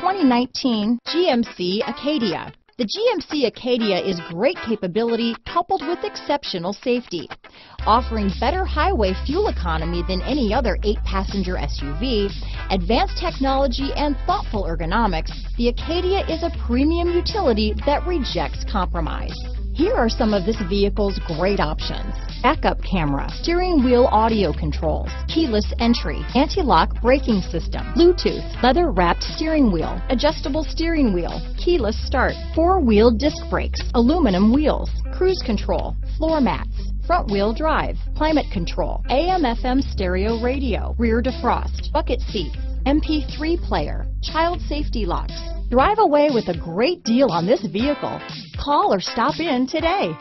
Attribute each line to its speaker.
Speaker 1: 2019 GMC Acadia. The GMC Acadia is great capability coupled with exceptional safety. Offering better highway fuel economy than any other 8-passenger SUV, advanced technology and thoughtful ergonomics, the Acadia is a premium utility that rejects compromise. Here are some of this vehicle's great options: backup camera, steering wheel audio controls, keyless entry, anti-lock braking system, Bluetooth, leather-wrapped steering wheel, adjustable steering wheel, keyless start, 4-wheel disc brakes, aluminum wheels, cruise control, floor mats, front-wheel drive, climate control, AM/FM stereo radio, rear defrost, bucket seats, MP3 player, child safety locks. Drive away with a great deal on this vehicle. Call or stop in today.